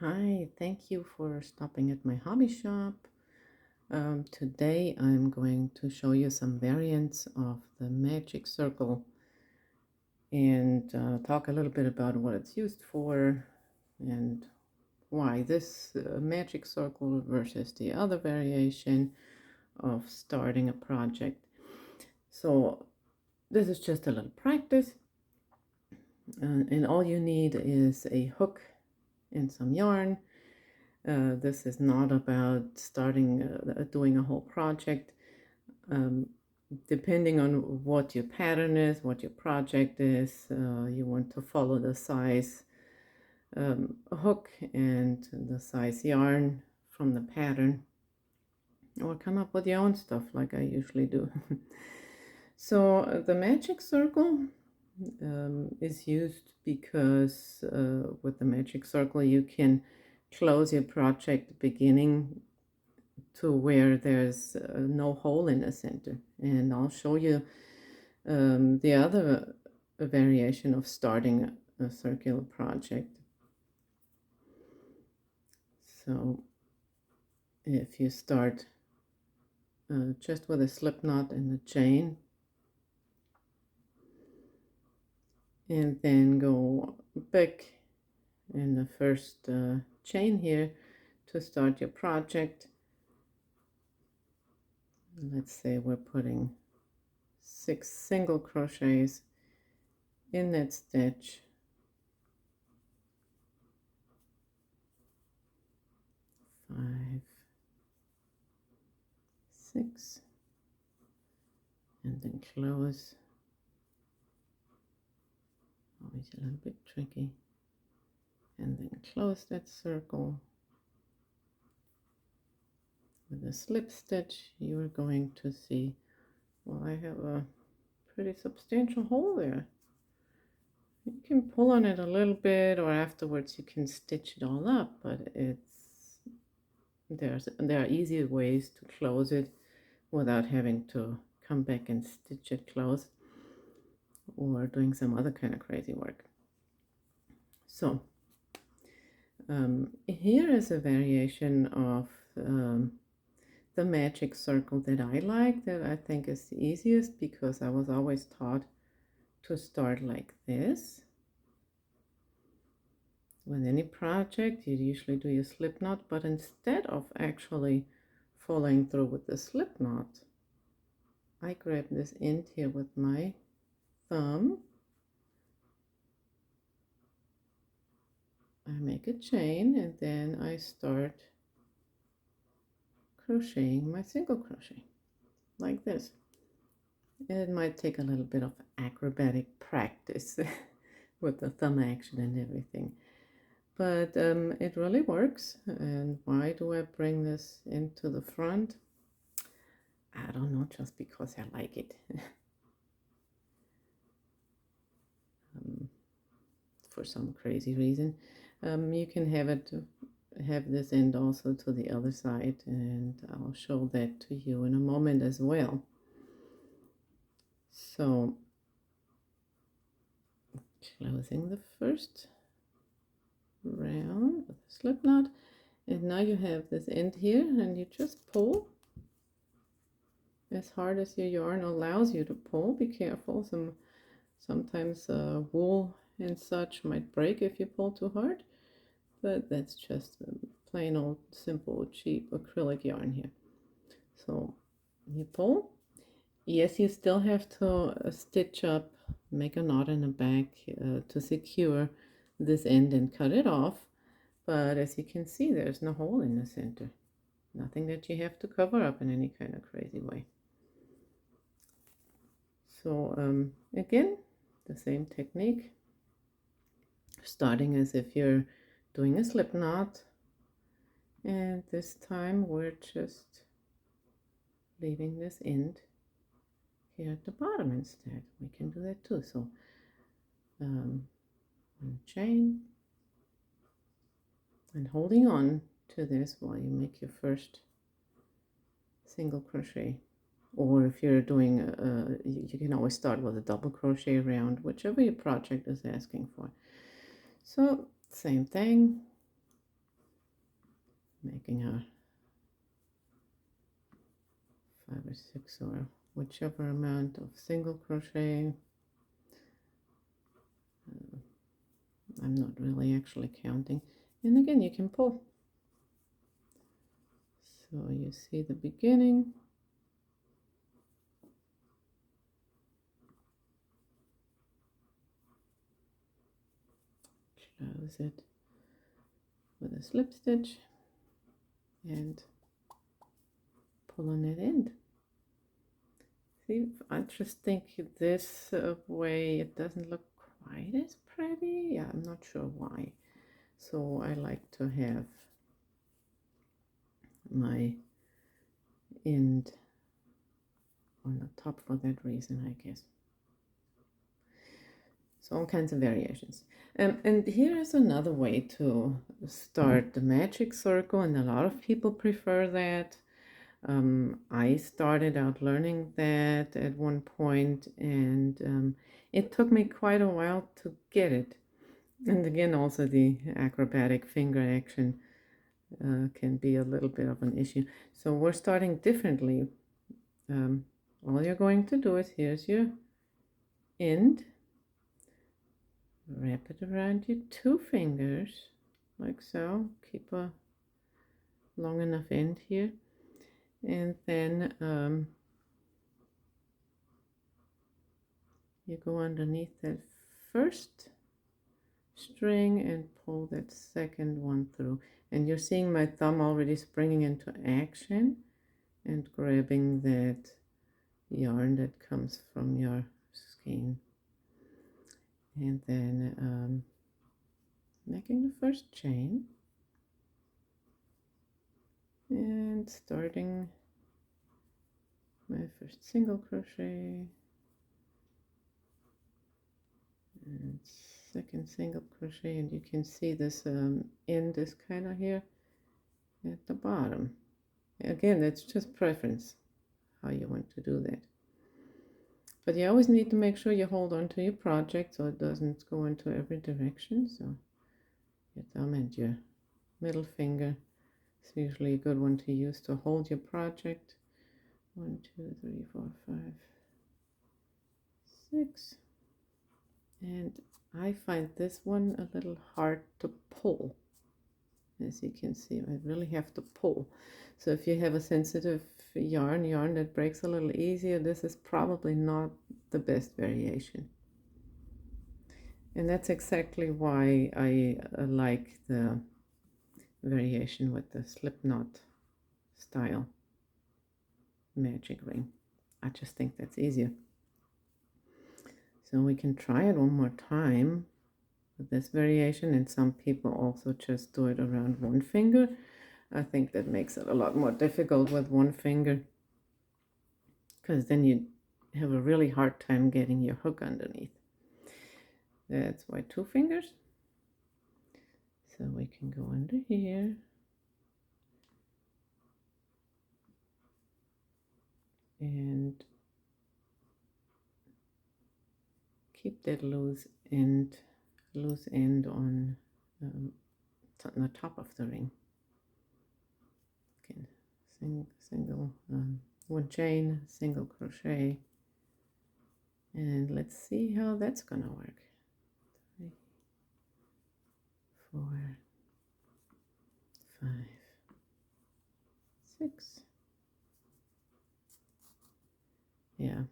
Hi, thank you for stopping at my hobby shop. Today I'm going to show you some variants of the magic circle and talk a little bit about what it's used for and why this magic circle versus the other variation of starting a project. So this is just a little practice, and all you need is a hook and some yarn. This is not about starting doing a whole project. Um, Depending on what your pattern is, what your project is, you want to follow the size hook and the size yarn from the pattern, or come up with your own stuff like I usually do. So the magic circle is used because with the magic circle you can close your project beginning to where there's no hole in the center. And I'll show you the other variation of starting a circular project. So if you start just with a slip knot and a chain, and then go back in the first chain here to start your project. Let's say we're putting 6 single crochets in that stitch, 5, 6, and then close. Always a little bit tricky. And then close that circle. With a slip stitch, you're going to see, well, I have a pretty substantial hole there. You can pull on it a little bit, or afterwards you can stitch it all up, but there are easier ways to close it without having to come back and stitch it closed or doing some other kind of crazy work. So here is a variation of the magic circle that I like, that I think is the easiest, because I was always taught to start like this. With any project, you usually do your slip knot, but instead of actually following through with the slip knot, I grab this end here with my thumb. I make a chain, and then I start crocheting my single crochet like this. It might take a little bit of acrobatic practice with the thumb action and everything, but it really works. And why do I bring this into the front? I don't know, just because I like it. For some crazy reason. You can have this end also to the other side, and I'll show that to you in a moment as well. So closing the first round with a slip knot, and now you have this end here, and you just pull as hard as your yarn allows you to pull. Be careful, sometimes wool and such might break if you pull too hard, but that's just plain old simple cheap acrylic yarn here. So you pull. Yes, you still have to stitch up, make a knot in the back to secure this end and cut it off, but as you can see, there's no hole in the center. Nothing that you have to cover up in any kind of crazy way. So again, the same technique, starting as if you're doing a slip knot, and this time we're just leaving this end here at the bottom instead. We can do that too. So one chain, and holding on to this while you make your first single crochet, or if you're doing you can always start with a double crochet around, whichever your project is asking for. So same thing, making a 5 or 6 or whichever amount of single crochet. I'm not really actually counting. And again, you can pull. So you see the beginning. Close it with a slip stitch and pull on that end. See, I just think this way it doesn't look quite as pretty. Yeah, I'm not sure why. So I like to have my end on the top for that reason, I guess. So all kinds of variations. And here is another way to start the magic circle, and a lot of people prefer that. I started out learning that at one point, and it took me quite a while to get it. And again, also the acrobatic finger action can be a little bit of an issue. So we're starting differently. All you're going to do is here's your end. Wrap it around your 2 fingers, like so. Keep a long enough end here. And then you go underneath that first string and pull that second one through. And you're seeing my thumb already springing into action and grabbing that yarn that comes from your skein. And then making the first chain and starting my first single crochet and second single crochet, and you can see this end is kind of here at the bottom. Again, that's just preference how you want to do that, but you always need to make sure you hold on to your project so it doesn't go into every direction. So your thumb and your middle finger is usually a good one to use to hold your project. 1, 2, 3, 4, 5, 6. And I find this one a little hard to pull. As you can see, I really have to pull. So if you have a sensitive yarn that breaks a little easier, this is probably not the best variation. And that's exactly why I like the variation with the slip knot style magic ring. I just think that's easier. So we can try it one more time with this variation, and some people also just do it around 1 finger. I think that makes it a lot more difficult with 1 finger, because then you have a really hard time getting your hook underneath. That's why 2 fingers. So we can go under here and keep that loose end on the top of the ring. Okay, single 1 chain, single crochet, and let's see how that's gonna work. 3, 4, 5, 6. Yeah,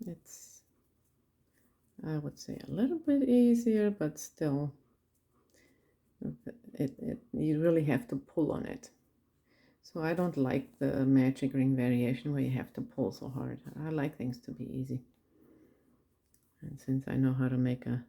it's, I would say, a little bit easier, but still you really have to pull on it. So I don't like the magic ring variation where you have to pull so hard. I like things to be easy. And since I know how to make a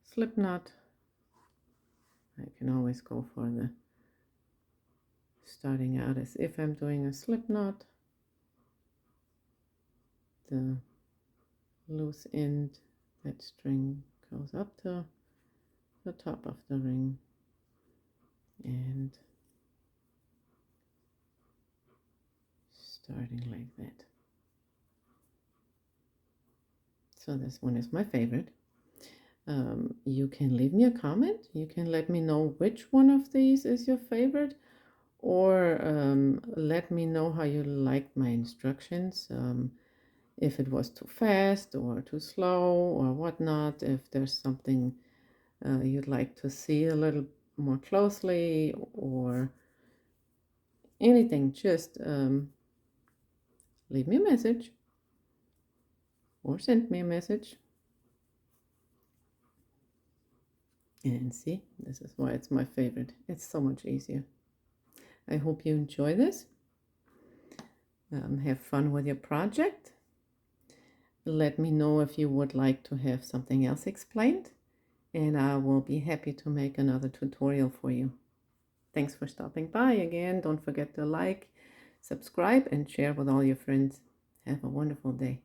slip knot, I can always go for the starting out as if I'm doing a slip knot. The loose end, that string goes up to the top of the ring and starting like that. So this one is my favorite. You can leave me a comment. You can let me know which one of these is your favorite, or let me know how you liked my instructions, if it was too fast or too slow or whatnot, if there's something you'd like to see a little more closely or anything. Just leave me a message or send me a message. And see, this is why it's my favorite. It's so much easier. I hope you enjoy this. Have fun with your project. Let me know if you would like to have something else explained, and I will be happy to make another tutorial for you. Thanks for stopping by again. Don't forget to like, subscribe, and share with all your friends. Have a wonderful day.